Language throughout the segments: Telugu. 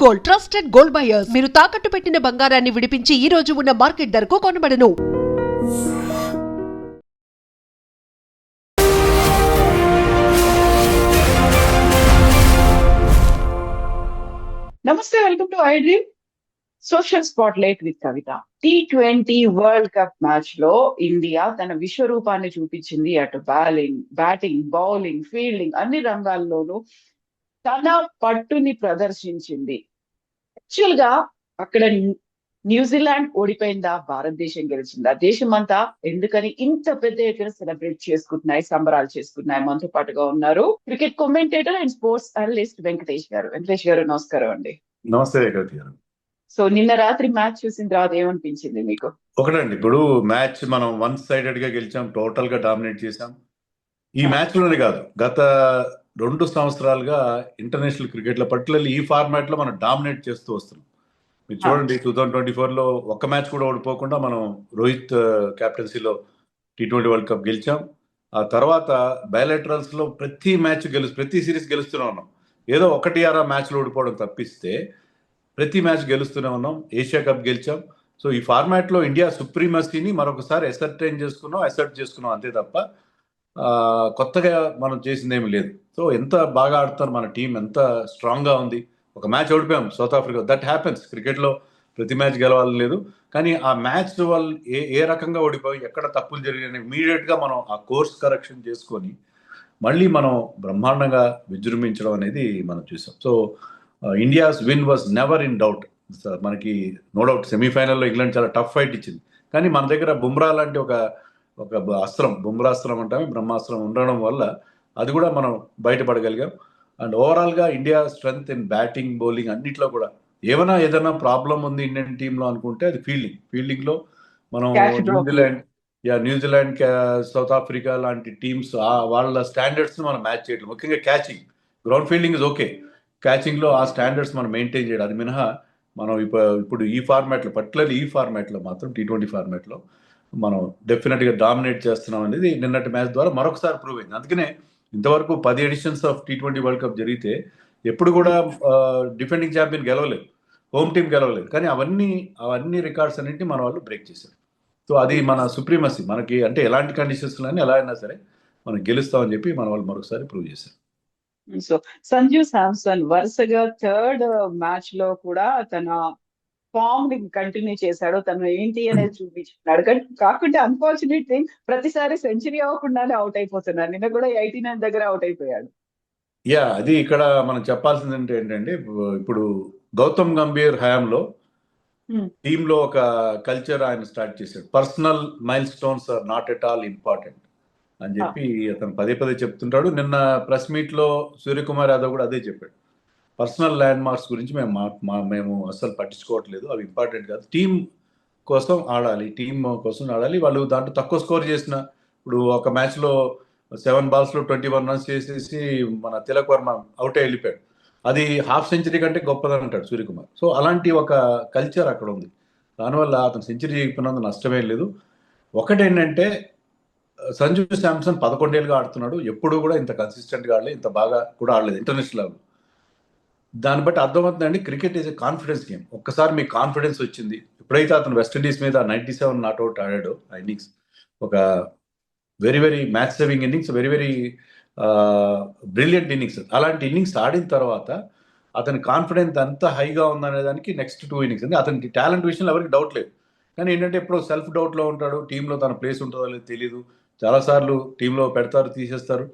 గోల్డ్ ట్రస్టెడ్ గోల్డ్ బయర్స్ మీరు తాకట్టు పెట్టిన బంగారాన్ని విడిపించి ఈ రోజు ఉన్న మార్కెట్ ధరకు కొనబడను. నమస్తే, welcome to I dream social spot light with Kavitha. T20 world cup match లో ఇండియా తన విశ్వరూపాన్ని చూపించింది. అటు బ్యాటింగ్, బౌలింగ్, ఫీల్డింగ్ అన్ని రంగాల్లోనూ తన పట్టుని ప్రదర్శించింది. యాక్చువల్ గా అక్కడ న్యూజిలాండ్ ఓడిపోయిందా, భారతదేశం గెలిచిందా? దేశం అంతా ఎందుకని ఇంత పెద్ద ఎత్తున సెలబ్రేట్ చేసుకుంటున్నాయి, సంబరాలు చేసుకుంటున్నాయి. మనతో పాటుగా ఉన్నారు cricket commentator and sports analyst Venkatesh గారు. వెంకటేష్ గారు, నమస్కారం అండి. నమస్తే కవిత గారు. సో నిన్న రాత్రి మ్యాచ్ చూసిన తర్వాత ఏమనిపించింది మీకు? ఒకటండి, ఇప్పుడు మ్యాచ్ మనం వన్ సైడెడ్ గా గెలిచాం, టోటల్ గా డామినేట్ చేశాం. ఈ మ్యాచ్ లోనే కాదు, గత 2 సంవత్సరాలుగా ఇంటర్నేషనల్ క్రికెట్ లో పర్టికులర్లీ ఈ ఫార్మాట్ లో మనం డామినేట్ చేస్తూ వస్తున్నాం. మీరు చూడండి, 2024 లో ఒక్క మ్యాచ్ కూడా ఓడిపోకుండా మనం రోహిత్ కెప్టెన్సీలో T20 వరల్డ్ కప్ గెలిచాం. ఆ తర్వాత బయలాటరల్స్ లో ప్రతి సిరీస్ గెలుస్తూనే ఉన్నాం. ఏదో 1-6 మ్యాచ్లు ఓడిపోవడం తప్పిస్తే ప్రతి మ్యాచ్ గెలుస్తూనే ఉన్నాం. ఏషియా కప్ గెలిచాం. సో ఈ ఫార్మాట్ లో ఇండియా సుప్రీమసీని మరొకసారి అసర్ట్ చేసుకున్నాం అంతే తప్ప కొత్తగా మనం చేసింది ఏమి లేదు. సో ఎంత బాగా ఆడుతున్నారు మన టీం, ఎంత స్ట్రాంగ్ గా ఉంది. ఒక మ్యాచ్ ఓడిపోయాం South Africa, that happens. Cricket లో ప్రతి మ్యాచ్ గెలవాలని లేదు, కానీ ఆ మ్యాచ్ వాళ్ళు ఏ రకంగా ఓడిపోయి ఎక్కడ తప్పులు జరిగాయని ఇమీడియట్ గా మనం ఆ కోర్స్ కరెక్షన్ చేసుకొని మళ్ళీ మనం బ్రహ్మాండంగా విజృంభించడం అనేది మనం చూసాం. So India's win was never in doubt. మనకి నో డౌట్ సెమీఫైనల్లో ఇంగ్లాండ్ చాలా టఫ్ ఫైట్ ఇచ్చింది, కానీ మన దగ్గర బుమ్రా లాంటి ఒక అస్త్రం, బుమ్రాస్త్రం అంటే బ్రహ్మాస్త్రం ఉండడం వల్ల అది కూడా మనం బయటపడగలిగాం. అండ్ ఓవరాల్గా India strength in batting, bowling అన్నిట్లో కూడా ఏదైనా ప్రాబ్లం ఉంది ఇండియన్ టీంలో అనుకుంటే అది ఫీల్డింగ్లో మనం న్యూజిలాండ్, సౌత్ ఆఫ్రికా లాంటి టీమ్స్ వాళ్ళ స్టాండర్డ్స్ మనం మ్యాచ్ చేయడం, ముఖ్యంగా catching. Ground fielding is okay, క్యాచింగ్లో ఆ స్టాండర్డ్స్ మనం మెయింటైన్ చేయడం, అది మినహా మనం ఇప్పుడు ఈ ఫార్మాట్లో, పర్టికులర్లీ ఈ ఫార్మాట్లో మాత్రం T20 ఫార్మాట్లో మనం డెఫినెట్గా డామినేట్ చేస్తున్నాం అనేది నిన్నటి మ్యాచ్ ద్వారా మరొకసారి ప్రూవ్ అయింది. అందుకనే ఇంతవరకు 10 editions of T20 world cup జరిగితే ఎప్పుడు కూడా డిఫెండింగ్ ఛాంపియన్ గెలవలేదు, హోమ్ టీం గెలవలేదు, కానీ అవన్నీ రికార్డ్స్ అన్నింటినీ మన వాళ్ళు బ్రేక్ చేశారు. సో అది మన సుప్రీమసీ. మనకి అంటే ఎలాంటి కండిషన్స్లో ఎలా అయినా సరే మనం గెలుస్తామని చెప్పి మన వాళ్ళు మరొకసారి ప్రూవ్ చేశారు. సో సంజు శాంసన్ వరుసగా థర్డ్ మ్యాచ్ లో కూడా తన ఫామ్ ని కంటిన్యూ చేశాడు. తను ఏంటి అనేది చూపించుకున్నాడు. కాకుంటే అన్ఫార్చునేట్ థింగ్, ప్రతిసారి సెంచరీ అవ్వకుండానే అవుట్ అయిపోతున్నాడు. నిన్న కూడా 89 దగ్గర అవుట్ అయిపోయాడు. అది ఇక్కడ మనం చెప్పాల్సింది ఏంటంటే, ఇప్పుడు గౌతమ్ గంభీర్ హయాంలో టీంలో ఒక కల్చర్ ఆయన స్టార్ట్ చేశాడు. Personal milestones are not at all important అని చెప్పి అతను పదే చెప్తుంటాడు. నిన్న ప్రెస్ మీట్ లో సూర్యకుమార్ యాదవ్ కూడా అదే చెప్పాడు. పర్సనల్ ల్యాండ్ మార్క్స్ గురించి మేము అస్సలు పట్టించుకోవట్లేదు, అవి ఇంపార్టెంట్ కాదు, టీం కోసం ఆడాలి. వాళ్ళు దాంట్లో తక్కువ స్కోర్ చేసిన, ఇప్పుడు ఒక మ్యాచ్ లో 7 balls లో 21 runs చేసేసి మన తిలక్ వర్మ అవుట్ అయి వెళ్ళిపోయాడు. అది హాఫ్ సెంచరీ కంటే గొప్పదని అంటాడు సూర్యకుమార్. సో అలాంటి ఒక కల్చర్ అక్కడ ఉంది. దానివల్ల అతను సెంచరీ చెప్పినందుకు నష్టమేం లేదు. ఒకటేంటంటే, సంజు శాంసన్ 11 ఏళ్ళుగా ఆడుతున్నాడు, ఎప్పుడు కూడా ఇంత కన్సిస్టెంట్గా ఆడలేదు, ఇంత బాగా కూడా ఆడలేదు ఇంటర్నేషనల్ లెవెల్. దాన్ని బట్టి అర్థమవుతుందండి, cricket is a confidence game. ఒక్కసారి మీకు కాన్ఫిడెన్స్ వచ్చింది, ఎప్పుడైతే అతను వెస్టిండీస్ మీద 97 నాట్అవుట్ ఆడాడో, ఆ ఇన్నింగ్స్ ఒక very match saving innings, very brilliant innings. అలాంటి ఇన్నింగ్స్ ఆడిన తర్వాత అతని కాన్ఫిడెన్స్ ఎంత హైగా ఉందనే దానికి నెక్స్ట్ 2 innings అంటే అతనికి టాలెంట్ విషయంలో ఎవరికి డౌట్ లేదు, కానీ ఏంటంటే ఎప్పుడో సెల్ఫ్ డౌట్లో ఉంటాడు, టీంలో తన ప్లేస్ ఉంటుందో లేదో తెలియదు, చాలాసార్లు టీంలో పెడతారు, తీసేస్తారు.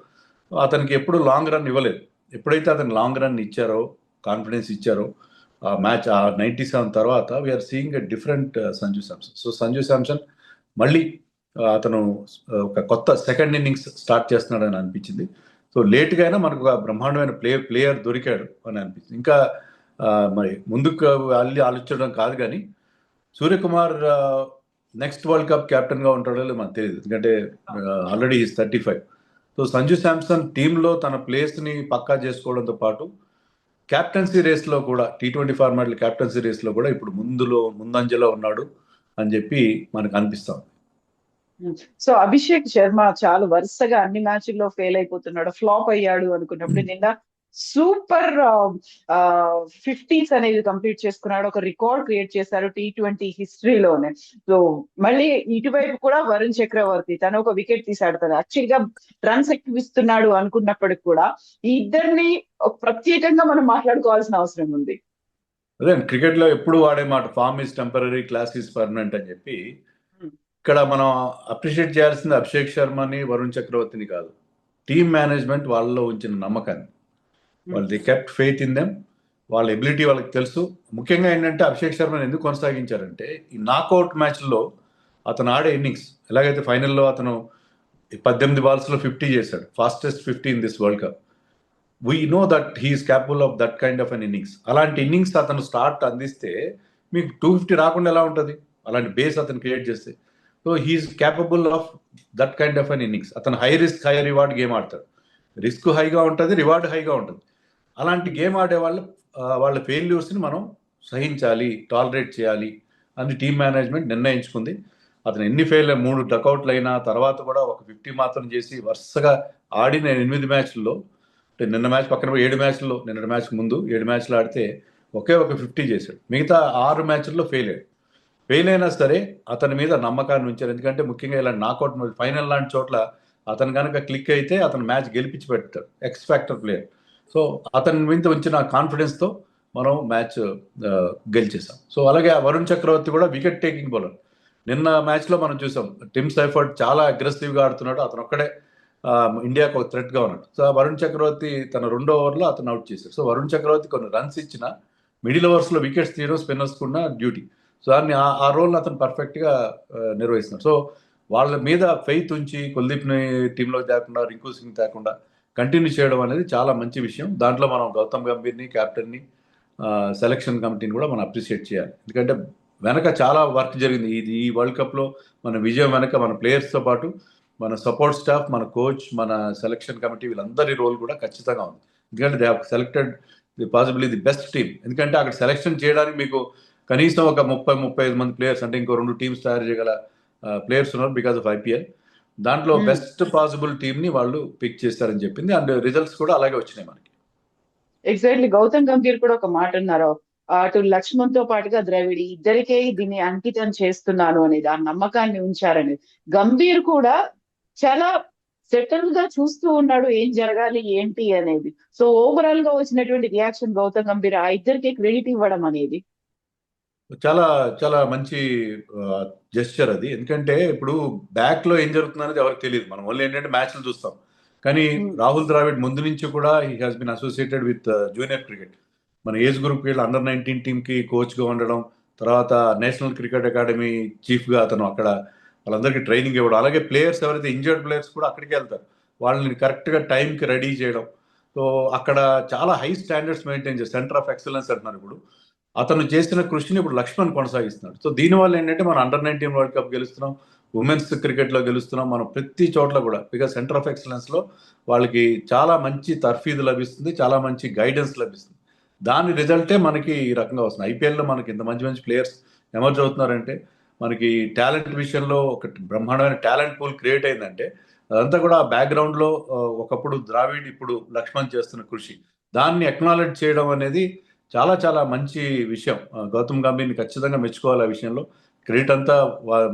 అతనికి ఎప్పుడు లాంగ్ రన్ ఇవ్వలేదు. ఎప్పుడైతే అతను లాంగ్ రన్ ఇచ్చారో, కాన్ఫిడెన్స్ ఇచ్చారో, ఆ మ్యాచ్ ఆ 97 తర్వాత we're seeing a different Sanju Samson. So Sanju Samson మళ్ళీ అతను ఒక కొత్త సెకండ్ ఇన్నింగ్స్ స్టార్ట్ చేస్తున్నాడని అనిపించింది. సో లేట్గా అయినా మనకు ఒక బ్రహ్మాండమైన ప్లేయర్ దొరికాడు అని అనిపించింది. ఇంకా మరి ముందుకు ఆలోచించడం కాదు, కానీ సూర్యకుమార్ నెక్స్ట్ వరల్డ్ కప్ కెప్టెన్గా ఉంటాడో మనకు తెలియదు, ఎందుకంటే already is 35. So Sanju Samson టీంలో తన ప్లేస్ని పక్కా చేసుకోవడంతో పాటు క్యాప్టెన్సీ రేస్లో కూడా, T20 ఫార్మాట్లో క్యాప్టెన్సీ రేస్లో కూడా ఇప్పుడు ముందంజలో ఉన్నాడు అని చెప్పి మనకు అనిపిస్తాం. సో అభిషేక్ శర్మ చాలా వరుసగా అన్ని మ్యాచ్ల్లో ఫెయిల్ అయిపోతున్నాడు, ఫ్లాప్ అయ్యాడు అనుకున్నప్పుడు నిన్న సూపర్ 50s అనేది కంప్లీట్ చేసుకున్నాడు. ఒక రికార్డ్ క్రియేట్ చేశారు T20 హిస్టరీలోనే. సో మళ్ళీ ఇటువైపు కూడా వరుణ్ చక్రవర్తి తను ఒక వికెట్ తీశాడు. తను యాక్చువల్ గా రన్స్ ఎక్కువ ఇస్తున్నాడు అనుకున్నప్పటికి కూడా ఈ ఇద్దరిని ప్రత్యేకంగా మనం మాట్లాడుకోవాల్సిన అవసరం ఉంది. అదే క్రికెట్ లో ఎప్పుడు వాడే మాట form is temporary, class is permanent అని చెప్పి. ఇక్కడ మనం అప్రిషియేట్ చేయాల్సింది అభిషేక్ శర్మని, వరుణ్ చక్రవర్తిని కాదు, టీమ్ మేనేజ్మెంట్ వాళ్ళలో ఉంచిన నమ్మకాన్ని. వాళ్ళు the kept faith in them. వాళ్ళ ఎబిలిటీ వాళ్ళకి తెలుసు. ముఖ్యంగా ఏంటంటే అభిషేక్ శర్మని ఎందుకు కొనసాగించారంటే ఈ నాకౌట్ మ్యాచ్లో అతను ఆడే ఇన్నింగ్స్, ఎలాగైతే ఫైనల్లో అతను 18 బాల్స్లో 50 చేశాడు, fastest 50 in this world cup. We know that he is capable of that kind of an innings. అలాంటి ఇన్నింగ్స్ అతను స్టార్ట్ అందిస్తే మీకు 250 రాకుండా ఎలా ఉంటుంది, అలాంటి బేస్ అతను క్రియేట్ చేస్తే. So he is capable of that kind of an innings. అతను high risk high reward game ఆడతాడు. రిస్క్ హైగా ఉంటుంది, రివార్డ్ హైగా ఉంటుంది. అలాంటి గేమ్ ఆడే వాళ్ళ ఫెయిల్యూర్స్ని మనం సహించాలి, టాలరేట్ చేయాలి అని టీమ్ మేనేజ్మెంట్ నిర్ణయించుకుంది. అతను ఎన్ని ఫెయిల్ 3 డకౌట్లు అయినా తర్వాత కూడా ఒక 50 మాత్రం చేసి వరుసగా ఆడిన 8 మ్యాచ్ల్లో, అంటే నిన్న మ్యాచ్ పక్కన 7 మ్యాచ్ల్లో, నిన్న మ్యాచ్ ముందు 7 మ్యాచ్లు ఆడితే ఒకే ఒక 50 చేశాడు. మిగతా 6 మ్యాచ్ల్లో ఫెయిల్ అయ్యాడు. ఫెయిల్ అయినా సరే అతని మీద నమ్మకాన్ని ఉంచారు. ఎందుకంటే ముఖ్యంగా ఇలా నాకౌట్ ఫైనల్ లాంటి చోట్ల అతను కనుక క్లిక్ అయితే అతను మ్యాచ్ గెలిపించి పెడతాడు, ఎక్స్ ఫ్యాక్టర్ ప్లేయర్. సో అతని మీద ఉంచిన కాన్ఫిడెన్స్తో మనం మ్యాచ్ గెలిచేసాం. సో అలాగే వరుణ్ చక్రవర్తి కూడా వికెట్ టేకింగ్ బౌలర్. నిన్న మ్యాచ్లో మనం చూసాం టిమ్ సైఫర్డ్ చాలా అగ్రెసివ్గా ఆడుతున్నాడు, అతను ఒక్కడే ఇండియాకు ఒక థ్రెట్గా ఉన్నాడు. సో వరుణ్ చక్రవర్తి తన 2వ ఓవర్లో అతను అవుట్ చేశాడు. సో వరుణ్ చక్రవర్తి కొన్ని రన్స్ ఇచ్చిన మిడిల్ ఓవర్స్లో వికెట్స్ తీయడం స్పిన్నర్స్ కూడా డ్యూటీ. సో దాన్ని ఆ రోల్ని అతను పర్ఫెక్ట్గా నిర్వహిస్తున్నాడు. సో వాళ్ళ మీద ఫెయిత్ ఉంచి కుల్దీప్ని టీంలో తేకుండా, రింకు సింగ్ తేకుండా కంటిన్యూ చేయడం అనేది చాలా మంచి విషయం. దాంట్లో మనం గౌతమ్ గంభీర్ని, క్యాప్టెన్ని, సెలక్షన్ కమిటీని కూడా మనం అప్రిషియేట్ చేయాలి. ఎందుకంటే వెనక చాలా వర్క్ జరిగింది. ఈ వరల్డ్ కప్లో మన విజయం వెనక మన ప్లేయర్స్తో పాటు మన సపోర్ట్ స్టాఫ్, మన కోచ్, మన సెలక్షన్ కమిటీ వీళ్ళందరి రోల్ కూడా ఖచ్చితంగా ఉంది. ఎందుకంటే they have selected possibly the best team. ఎందుకంటే అక్కడ సెలక్షన్ చేయడానికి మీకు కనీసం ఒక 30-35 మంది ప్లేయర్స్, అంటే ఇంకో 2 టీమ్స్ తయారు చేయగల ప్లేయర్స్ ఉన్నారు బికాస్ ఆఫ్ IPL. దాంట్లో బెస్ట్ పాసిబుల్ టీమ్ని వాళ్ళు పిక్ చేస్తారని చెప్పింది. అండ్ రిజల్ట్స్ కూడా అలాగే వచ్చినాయి మనకి. ఎగ్జాక్ట్లీ గౌతమ్ గంభీర్ కూడా ఒక మాట అన్నారు, అటు లక్ష్మణ్ తో పాటుగా ద్రవిడ్ ఇద్దరికే దీన్ని అంకితం చేస్తున్నాను అనేది, ఆ నమ్మకాన్ని ఉంచారనేది. గంభీర్ కూడా చాలా సెటిల్ గా చూస్తూ ఉన్నాడు ఏం జరగాలి ఏంటి అనేది. సో ఓవరాల్ గా వచ్చినటువంటి రియాక్షన్ గౌతమ్ గంభీర్ ఆ ఇద్దరికి క్రెడిట్ ఇవ్వడం అనేది చాలా చాలా మంచి జెస్చర్ అది. ఎందుకంటే ఇప్పుడు బ్యాక్లో ఏం జరుగుతుంది అనేది ఎవరికి తెలియదు. మనం ఓన్లీ ఏంటంటే మ్యాచ్లు చూస్తాం. కానీ రాహుల్ ద్రావిడ్ ముందు నుంచి కూడా he has been associated with junior cricket. మన ఏజ్ గ్రూప్ వీళ్ళు అండర్ 19 టీంకి కోచ్గా ఉండడం, తర్వాత నేషనల్ క్రికెట్ అకాడమీ చీఫ్గా అతను అక్కడ వాళ్ళందరికీ ట్రైనింగ్ ఇవ్వడం. అలాగే ప్లేయర్స్ ఎవరైతే ఇంజర్డ్ ప్లేయర్స్ కూడా అక్కడికి వెళ్తారు, వాళ్ళని కరెక్ట్గా టైంకి రెడీ చేయడం. సో అక్కడ చాలా హై స్టాండర్డ్స్ మెయింటైన్ చేస్తారు. సెంటర్ ఆఫ్ ఎక్సలెన్స్ అంటున్నారు. ఇప్పుడు అతను చేసిన కృషిని ఇప్పుడు లక్ష్మణ్ కొనసాగిస్తున్నాడు. సో దీనివల్ల ఏంటంటే మనం అండర్ 19 వరల్డ్ కప్ గెలుస్తున్నాం, ఉమెన్స్ క్రికెట్లో గెలుస్తున్నాం, మనం ప్రతి చోట్ల కూడా. బికాస్ సెంటర్ ఆఫ్ ఎక్సలెన్స్లో వాళ్ళకి చాలా మంచి తర్ఫీదు లభిస్తుంది, చాలా మంచి గైడెన్స్ లభిస్తుంది. దాని రిజల్టే మనకి ఈ రకంగా వస్తుంది. IPLలో మనకి ఇంత మంచి మంచి ప్లేయర్స్ ఎమర్జ్ అవుతున్నారంటే మనకి టాలెంట్ విషయంలో ఒక బ్రహ్మాండమైన టాలెంట్ పూల్ క్రియేట్ అయిందంటే అదంతా కూడా బ్యాక్గ్రౌండ్లో ఒకప్పుడు ద్రావిడ్, ఇప్పుడు లక్ష్మణ్ చేస్తున్న కృషి, దాన్ని అక్నాలెడ్జ్ చేయడం అనేది చాలా చాలా మంచి విషయం. గౌతమ్ గంభీర్ని ఖచ్చితంగా మెచ్చుకోవాలి. ఆ విషయంలో క్రెడిట్ అంతా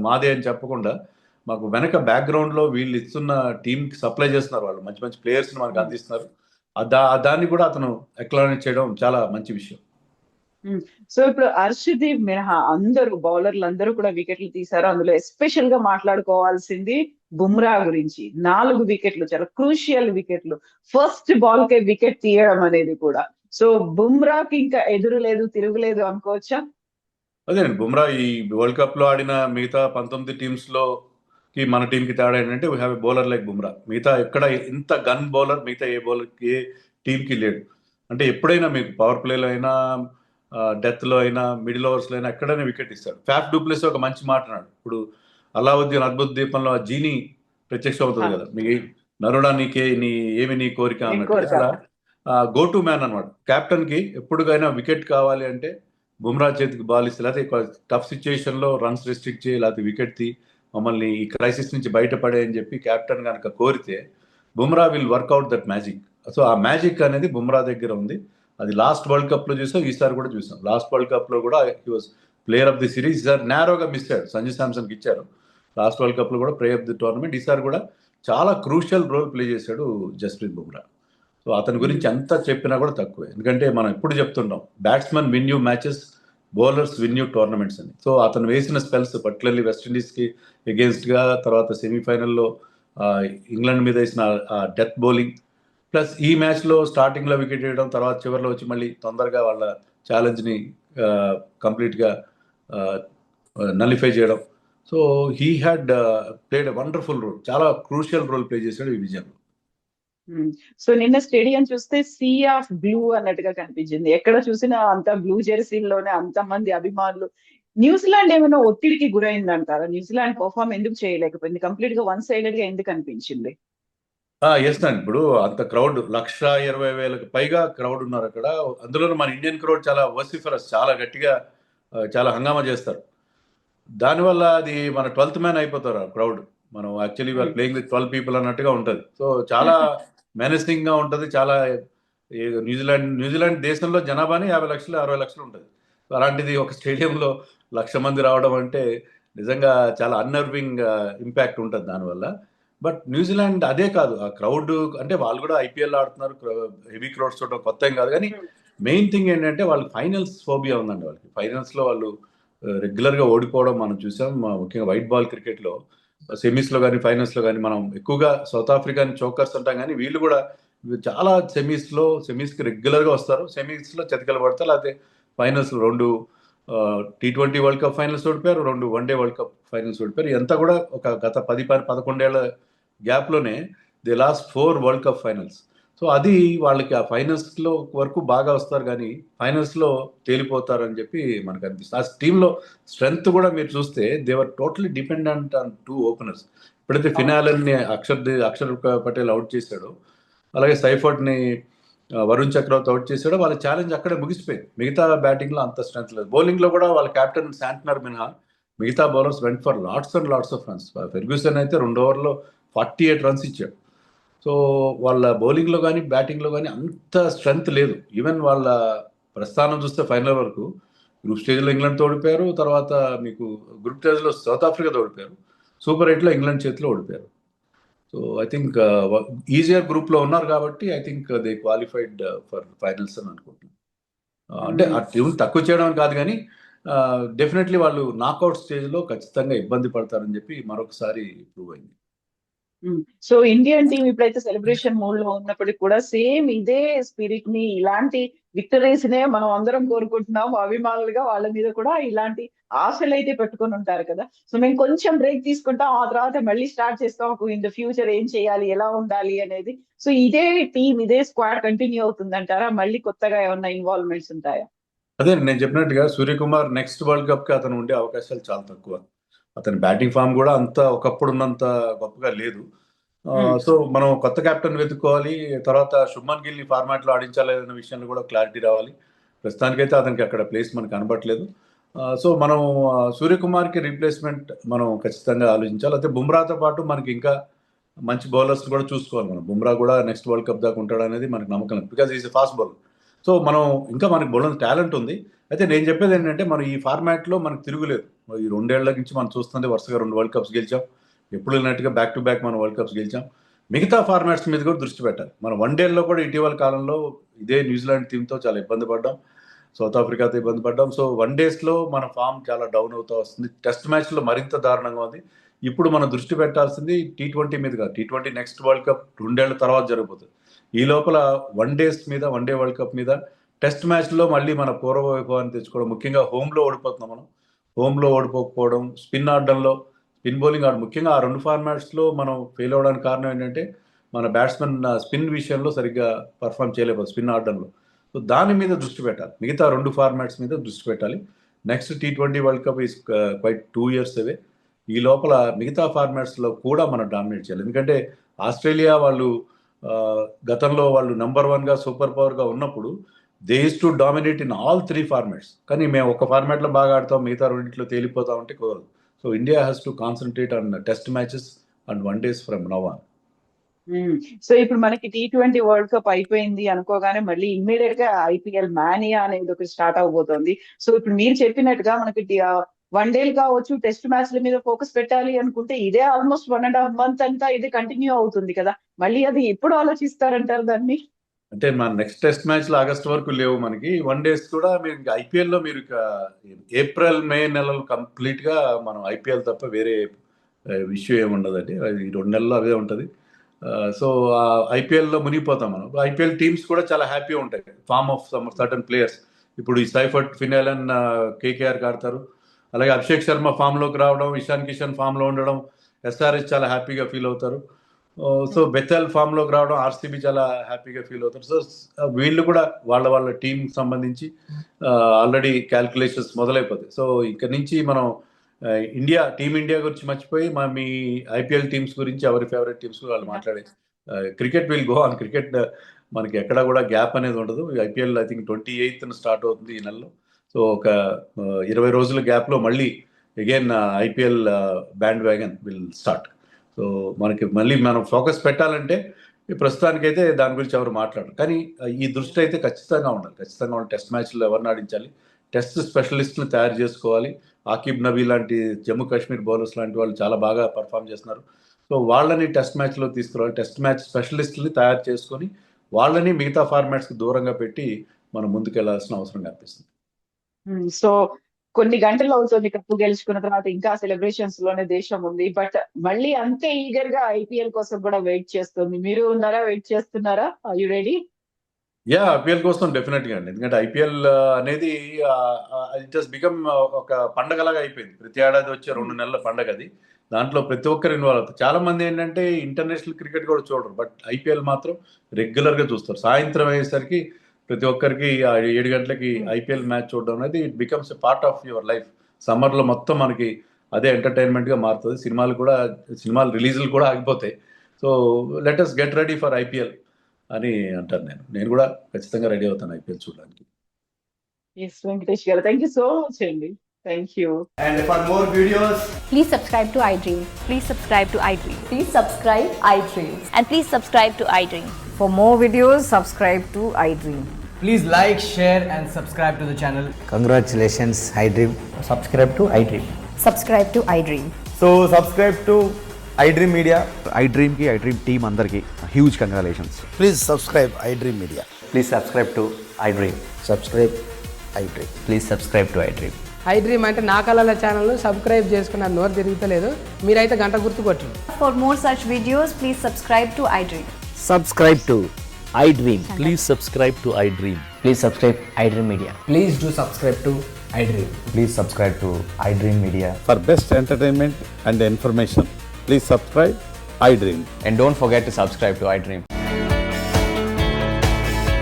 మాదే అని చెప్పకుండా మాకు వెనక బ్యాక్గ్రౌండ్లో వీళ్ళు ఇస్తున్న టీంకి సప్లై చేస్తున్నారు, వాళ్ళు మంచి మంచి ప్లేయర్స్ని మనకు అందిస్తున్నారు. దాన్ని కూడా అతను అక్నాలెడ్జ్ చేయడం చాలా మంచి విషయం. సో ఇప్పుడు హర్షదీప్ మినహా అందరూ బౌలర్లు అందరూ కూడా వికెట్లు తీశారు. అందులో ఎస్పెషల్ గా మాట్లాడుకోవాల్సింది బుమ్రా గురించి. 4 వికెట్లు, చాలా క్రూషియల్ వికెట్లు, ఫస్ట్ బాల్ కే వికెట్ తీయడం అనేది కూడా. సో బుమ్రాకి ఇంకా ఎదురు లేదు, తిరుగులేదు అనుకోవచ్చా? అదేనండి, బుమ్రా ఈ వరల్డ్ కప్ లో ఆడిన మిగతా 19 టీమ్స్ లో మన టీంకి తేడా ఏంటంటే we have a bowler like Bumrah. మిగతా ఎక్కడ ఇంత గన్ బౌలర్ మిగతా ఏ టీంకి లేడు. అంటే ఎప్పుడైనా మీకు పవర్ ప్లేలో అయినా, డెత్లో అయినా, మిడిల్ ఓవర్స్లో అయినా ఎక్కడైనా వికెట్ ఇస్తాడు. ఫ్యాఫ్ డూప్లెస్ ఒక మంచి మాట అన్నాడు. ఇప్పుడు అలావుద్దీన్ అద్భుత దీపంలో ఆ జీని ప్రత్యక్షం అవుతుంది కదా, మీ నరుడా నీకే ఏమి నీ కోరిక అన్నట్టు. అలా గో టు మ్యాన్ అనమాట. కెప్టెన్ కి ఎప్పుడుకైనా వికెట్ కావాలి అంటే బుమ్రా చేతికి బాల్ ఇస్తే, లేకపోతే టఫ్ సిచ్యుయేషన్లో రన్స్ రెస్ట్రిక్ట్ చేయి, లేకపోతే వికెట్ తీ, మమ్మల్ని ఈ క్రైసిస్ నుంచి బయటపడే అని చెప్పి కెప్టెన్ కనుక కోరితే Bumrah will work out that magic. So ఆ మ్యాజిక్ అనేది బుమ్రా దగ్గర ఉంది. అది లాస్ట్ వరల్డ్ కప్లో చూసాం, ఈసారి కూడా చూసాం. లాస్ట్ వరల్డ్ కప్లో కూడా he was player of the series. ఈసారి నేరోగా మిస్ అయ్యాడు, సంజు శాంసన్కి ఇచ్చారు. లాస్ట్ వరల్డ్ కప్లో కూడా ప్లేయర్ ఆఫ్ ది టోర్నమెంట్. ఈసారి కూడా చాలా క్రూషియల్ రోల్ ప్లే చేశాడు జస్ప్రీత్ బుమ్రా. సో అతని గురించి ఎంత చెప్పినా కూడా తక్కువే. ఎందుకంటే మనం ఎప్పుడు చెప్తుంటాం, batsmen win you matches, bowlers win you tournaments అని. సో అతను వేసిన స్పెల్స్ పర్టికులర్లీ వెస్టిండీస్కి ఎగెన్స్ట్గా, తర్వాత సెమీఫైనల్లో ఇంగ్లాండ్ మీద వేసిన డెత్ బౌలింగ్, ప్లస్ ఈ మ్యాచ్లో స్టార్టింగ్లో వికెట్ వేయడం, తర్వాత చివరిలో వచ్చి మళ్ళీ తొందరగా వాళ్ళ ఛాలెంజ్ని కంప్లీట్గా నలిఫై చేయడం. So he had played a wonderful role, చాలా క్రూషియల్ రోల్ ప్లే చేశాడు ఈ విజయంలో. సో నిన్న స్టేడియం చూస్తే సీ ఆఫ్ బ్లూ అన్నట్టుగా కనిపించింది. ఎక్కడ చూసినా అంత బ్లూ జెర్సీల్లోనే అంతమంది అభిమానులు. న్యూజిలాండ్ ఏమైనా ఒత్తిడికి గురైందంటారా? న్యూజిలాండ్ పర్ఫార్మ్ ఎందుకు చేయలేకపోయింది? కంప్లీట్ గా వన్ సైడెడ్ గా ఎందుకు అనిపించింది? ఎస్ అండి, ఇప్పుడు అంత క్రౌడ్ 1,20,000కి పైగా క్రౌడ్ ఉన్నారు అక్కడ. అందులో మన ఇండియన్ క్రౌడ్ చాలా వసిఫరస్, చాలా గట్టిగా చాలా హంగామా చేస్తారు. దానివల్ల అది మన 12th మ్యాన్ అయిపోతారు ఆ క్రౌడ్. మనం యాక్చువల్లీ వాళ్ళు ప్లేయింగ్ విత్ 12 పీపుల్ అన్నట్టుగా ఉంటుంది. సో చాలా మెనసింగ్ గా ఉంటుంది. చాలా న్యూజిలాండ్ దేశంలో జనాభాని 50 లక్షలు 60 లక్షలు ఉంటుంది. అలాంటిది ఒక స్టేడియంలో 1,00,000 మంది రావడం అంటే నిజంగా చాలా అన్నర్వింగ్ ఇంపాక్ట్ ఉంటుంది దానివల్ల. బట్ న్యూజిలాండ్ అదే కాదు, ఆ క్రౌడ్ అంటే వాళ్ళు కూడా ఐపీఎల్ ఆడుతున్నారు, హెవీ క్రౌడ్స్ చూడడం కొత్త ఏం కాదు. కానీ మెయిన్ థింగ్ ఏంటంటే వాళ్ళకి ఫైనల్స్ ఫోబియా ఉందండి. వాళ్ళకి ఫైనల్స్లో వాళ్ళు రెగ్యులర్గా ఓడిపోవడం మనం చూసాం. ముఖ్యంగా వైట్ బాల్ క్రికెట్లో సెమీస్లో కానీ ఫైనల్స్లో కానీ మనం ఎక్కువగా సౌత్ ఆఫ్రికాని చోకర్స్ అంటాం, కానీ వీళ్ళు కూడా చాలా సెమీస్కి రెగ్యులర్గా వస్తారు. సెమీస్లో చతికిల పడతారు, లేకపోతే finals 2 T20 world cup finals ఓడిపోయారు, 2 వన్డే వరల్డ్ కప్ ఫైనల్స్ ఓడిపోయారు. ఎంత కూడా ఒక గత 10-11 ఏళ్ల గ్యాప్లోనే they lost 4 world cup finals. So అది వాళ్ళకి ఆ ఫైనల్స్లో వరకు బాగా వస్తారు, కానీ ఫైనల్స్లో తేలిపోతారని చెప్పి మనకు అనిపిస్తుంది. ఆ టీంలో స్ట్రెంగ్త్ కూడా మీరు చూస్తే దేవర్ టోటలీ డిపెండెంట్ ఆన్ 2 ఓపెనర్స్. ఎప్పుడైతే ఫినాలని అక్షర్ పటేల్ అవుట్ చేశాడో, అలాగే సైఫర్ట్ని వరుణ్ చక్రవర్తి అవుట్ చేశాడో, వాళ్ళ ఛాలెంజ్ అక్కడే ముగిసిపోయింది. మిగతా బ్యాటింగ్లో అంత స్ట్రెంత్ లేదు. బౌలింగ్లో కూడా వాళ్ళ కెప్టెన్ శాంట్నర్ మినహా మిగతా bowlers went for lots and lots of runs. Ferguson అయితే 2 ఓవర్లో 48 రన్స్ ఇచ్చాడు. సో వాళ్ళ బౌలింగ్లో కానీ బ్యాటింగ్లో కానీ అంత స్ట్రెంగ్త్ లేదు. ఈవెన్ వాళ్ళ ప్రస్థానం చూస్తే ఫైనల్ వరకు గ్రూప్ స్టేజ్లో ఇంగ్లాండ్తో ఓడిపోయారు, తర్వాత మీకు గ్రూప్ స్టేజ్లో సౌత్ ఆఫ్రికాతో ఓడిపోయారు, సూపర్ 8లో ఇంగ్లాండ్ చేతిలో ఓడిపోయారు. సో ఐ థింక్ ఈజియర్ గ్రూప్లో ఉన్నారు కాబట్టి I think they qualified for finals అని అనుకుంటున్నాను. అంటే ఆ టీం తక్కువ చేయడం కాదు, కానీ డెఫినెట్లీ వాళ్ళు నాకౌట్ స్టేజ్లో ఖచ్చితంగా ఇబ్బంది పడతారని చెప్పి మరొకసారి ప్రూవ్ అయింది. సో ఇండియన్ టీం ఇప్పుడైతే సెలబ్రేషన్ మూడ్ లో ఉన్నప్పటికీ కూడా సేమ్ ఇదే స్పిరిట్ ని, ఇలాంటి విక్టరీస్ నే మనం అందరం కోరుకుంటున్నాం. అభిమానులుగా వాళ్ళ మీద కూడా ఇలాంటి ఆశలు అయితే పెట్టుకొని ఉంటారు కదా. సో మేము కొంచెం బ్రేక్ తీసుకుంటాం, ఆ తర్వాత మళ్ళీ స్టార్ట్ చేస్తాం ఇన్ ద ఫ్యూచర్ ఏం చేయాలి, ఎలా ఉండాలి అనేది. సో ఇదే టీం, ఇదే స్క్వాడ్ కంటిన్యూ అవుతుందంటారా? మళ్ళీ కొత్తగా ఏమన్నా ఇన్వాల్వ్మెంట్స్ ఉంటాయా? అదే నేను చెప్పినట్టుగా సూర్యకుమార్ నెక్స్ట్ వరల్డ్ కప్కి అతను ఉండే అవకాశాలు చాలా తక్కువ. అతని బ్యాటింగ్ ఫామ్ కూడా అంత ఒకప్పుడు ఉన్నంత గొప్పగా లేదు. సో మనం కొత్త కెప్టెన్ వెతుక్కోవాలి. తర్వాత శుభ్మన్ గిల్ని ఫార్మాట్లో ఆడించాలనే విషయంలో కూడా క్లారిటీ రావాలి. ప్రస్తుతానికైతే అతనికి అక్కడ ప్లేస్ మనకు కనబడట్లేదు. సో మనం సూర్యకుమార్కి రీప్లేస్మెంట్ మనం ఖచ్చితంగా ఆలోచించాలి. అయితే బుమ్రాతో పాటు మనకి ఇంకా మంచి బౌలర్స్ కూడా చూసుకోవాలి. మనం బుమ్రా కూడా నెక్స్ట్ వరల్డ్ కప్ దాకా ఉంటాడు అనేది మనకు నమ్మకం లేదు, because is a fast bowler. So మనం ఇంకా మనకి బౌలర్ టాలెంట్ ఉంది. అయితే నేను చెప్పేది ఏంటంటే మనం ఈ ఫార్మాట్లో మనకు తిరుగులేదు. ఈ 2 ఏళ్ల నుంచి మనం చూస్తుంది వరుసగా 2 వరల్డ్ కప్స్ గెలిచాం. ఎప్పుడు వెళ్ళినట్టుగా బ్యాక్ టు బ్యాక్ మనం వరల్డ్ కప్స్ గెలిచాం. మిగతా ఫార్మాట్స్ మీద కూడా దృష్టి పెట్టాలి. మనం వన్డేల్లో కూడా ఇటీవల కాలంలో ఇదే న్యూజిలాండ్ టీంతో చాలా ఇబ్బంది పడ్డాం, సౌత్ ఆఫ్రికాతో ఇబ్బంది పడ్డాం. సో వన్డేస్లో మన ఫామ్ చాలా డౌన్ అవుతూ వస్తుంది. టెస్ట్ మ్యాచ్లో మరింత దారుణంగా ఉంది. ఇప్పుడు మనం దృష్టి పెట్టాల్సింది T20 మీద కాదు. T20 నెక్స్ట్ వరల్డ్ కప్ 2 ఏళ్ల తర్వాత జరగబోతుంది. ఈ లోపల వన్డేస్ మీద, వన్డే వరల్డ్ కప్ మీద, టెస్ట్ మ్యాచ్లో మళ్ళీ మన పూర్వ వైభవాన్ని తెచ్చుకోవడం. ముఖ్యంగా హోమ్లో ఓడిపోతున్నాం మనం. హోమ్లో ఓడిపోకపోవడం, స్పిన్ ఆడడంలో, స్పిన్ బౌలింగ్ ఆడ, ముఖ్యంగా ఆ 2 ఫార్మాట్స్లో మనం ఫెయిల్ అవ్వడానికి కారణం ఏంటంటే మన బ్యాట్స్మెన్ స్పిన్ విషయంలో సరిగ్గా పర్ఫామ్ చేయలేకపోతే స్పిన్ ఆడడంలో. సో దాని మీద దృష్టి పెట్టాలి. మిగతా 2 ఫార్మాట్స్ మీద దృష్టి పెట్టాలి. Next T20 world cup is quite 2 years అవే. ఈ లోపల మిగతా ఫార్మాట్స్లో కూడా మనం డామినేట్ చేయాలి. ఎందుకంటే ఆస్ట్రేలియా వాళ్ళు గతంలో వాళ్ళు నెంబర్ 1గా సూపర్ పవర్గా ఉన్నప్పుడు they use to dominate in all 3 formats. కానీ మేము ఒక ఫార్మాట్లో బాగా ఆడతాం, మిగతా 2 తేలిపోతాం అంటే కుదరదు. So India has to concentrate on test matches and one days from now on. So ఇప్పుడు మనకి T20 వరల్డ్ కప్ అయిపోయింది అనుకోగానే మళ్ళీ ఇమ్మీడియట్ గా IPL మానియా అనేది ఒకటి స్టార్ట్ అవబోతోంది. సో ఇప్పుడు మీరు చెప్పినట్టుగా మనకి వన్ డేలు కావచ్చు, టెస్ట్ మ్యాచ్ల మీద ఫోకస్ పెట్టాలి అనుకుంటే ఇదే ఆల్మోస్ట్ 1.5 month అంతా ఇది కంటిన్యూ అవుతుంది కదా. మళ్ళీ అది ఎప్పుడు ఆలోచిస్తారంటారు దాన్ని? అంటే మన నెక్స్ట్ టెస్ట్ మ్యాచ్లు ఆగస్ట్ వరకు లేవు మనకి. వన్ డేస్ కూడా మీరు ఇంకా ఐపీఎల్లో మీరు ఇక ఏప్రిల్ మే నెలలు కంప్లీట్గా మనం ఐపీఎల్ తప్ప వేరే ఇష్యూ ఏమి ఉండదండి. అది 2 నెలలు అవే ఉంటుంది. సో ఐపీఎల్లో మునిగిపోతాం మనం. ఐపీఎల్ టీమ్స్ కూడా చాలా హ్యాపీగా ఉంటాయి, form of some certain players. ఇప్పుడు ఈ సైఫర్ట్ ఫినాలన్ కేకేఆర్కి ఆడతారు. అలాగే అభిషేక్ శర్మ ఫామ్లోకి రావడం, ఇషాన్ కిషన్ ఫామ్లో ఉండడం, ఎస్ఆర్ఎస్ చాలా హ్యాపీగా ఫీల్ అవుతారు. సో బెతల్ ఫామ్లోకి రావడం, ఆర్సీబీ చాలా హ్యాపీగా ఫీల్ అవుతారు. సో వీళ్ళు కూడా వాళ్ళ టీం సంబంధించి ఆల్రెడీ క్యాల్కులేషన్స్ మొదలైపోతాయి. సో ఇక్కడ నుంచి మనం టీమిండియా గురించి మర్చిపోయి మీ ఐపీఎల్ టీమ్స్ గురించి, ఎవరి ఫేవరెట్ టీమ్స్ వాళ్ళు మాట్లాడే cricket will go on. Cricket మనకి ఎక్కడా కూడా గ్యాప్ అనేది ఉండదు. IPL I think 28th start అవుతుంది ఈ నెలలో. సో ఒక 20 రోజుల గ్యాప్లో మళ్ళీ again IPL band wagon will start. So మనకి మళ్ళీ మనం ఫోకస్ పెట్టాలంటే ప్రస్తుతానికైతే దాని గురించి ఎవరు మాట్లాడరు. కానీ ఈ దృష్టి అయితే ఖచ్చితంగా ఉండాలి. టెస్ట్ మ్యాచ్లో ఎవరిని ఆడించాలి, టెస్ట్ స్పెషలిస్ట్ని తయారు చేసుకోవాలి. ఆకిబ్ నబీ లాంటి జమ్మూ కాశ్మీర్ బౌలర్స్ లాంటి వాళ్ళు చాలా బాగా పర్ఫామ్ చేస్తున్నారు. సో వాళ్ళని టెస్ట్ మ్యాచ్లో తీసుకురావాలి. టెస్ట్ మ్యాచ్ స్పెషలిస్ట్ని తయారు చేసుకొని వాళ్ళని మిగతా ఫార్మాట్స్కి దూరంగా పెట్టి మనం ముందుకెళ్లాల్సిన అవసరం కనిపిస్తుంది. సో కొన్ని గంటలు అవుతుంది కప్పు గెలుచుకున్న తర్వాత, ఇంకా సెలబ్రేషన్స్ లోనే దేశం ఉంది. బట్ మళ్ళీ అంతే ఈగర్ గా ఐపీఎల్ కోసం కూడా వెయిట్ చేస్తుంది. మీరు ఉన్నారా, వెయిట్ చేస్తున్నారా? Are you ready? ఐపీఎల్ కోసం డెఫినెట్గా అండి. ఎందుకంటే ఐపీఎల్ అనేది ఇట్ హస్ బికమ్ ఒక పండగలాగా అయిపోయింది. ప్రతి ఏడాది వచ్చే 2 నెలల పండగ అది. దాంట్లో ప్రతి ఒక్కరు ఇన్వాల్వ్ అవుతారు. చాలా మంది ఏంటంటే ఇంటర్నేషనల్ క్రికెట్ కూడా చూడరు, బట్ ఐపీఎల్ మాత్రం రెగ్యులర్గా చూస్తారు. సాయంత్రం అయ్యేసరికి ప్రతి ఒక్కరికి 7 గంటలకి ఐపీఎల్ మ్యాచ్ చూడడం అనేది it becomes a part of your life. సమ్మర్లో మొత్తం మనకి అదే ఎంటర్టైన్మెంట్గా మారుతుంది. సినిమాలు రిలీజులు కూడా ఆగిపోతాయి. So let us get ready for IPL అని అంటారు. నేను కూడా ఖచ్చితంగా రెడీ అవుతాను ఐపీఎల్ చూడడానికి. ఎస్ వెంకటేష్ గారు, థ్యాంక్ యూ సో మచ్ అండి. Thank you. And for more videos, Please subscribe to iDream. Please subscribe to iDream. Please subscribe iDream. And please subscribe to iDream. For more videos, subscribe to iDream. please like, share and subscribe to the channel. Congratulations, iDream. Subscribe to iDream. Subscribe to iDream. So subscribe to iDream Media. iDream ki iDream team andarki huge congratulations. Please subscribe iDream Media. Please subscribe to iDream. Subscribe iDream. Please subscribe to iDream. iDream అంటే నా కళల ఛానల్ సబ్స్క్రైబ్ చేసుకున్న నోరు తిరుగుతలేదు. మీరైతే గంట గుర్తు కొట్టండి. For more such videos, please subscribe to iDream. Subscribe to iDream. Please subscribe to iDream. Please subscribe iDream Media. Please do subscribe to iDream. Please subscribe to iDream Media. For best entertainment and information, please subscribe iDream. And don't forget to subscribe to iDream.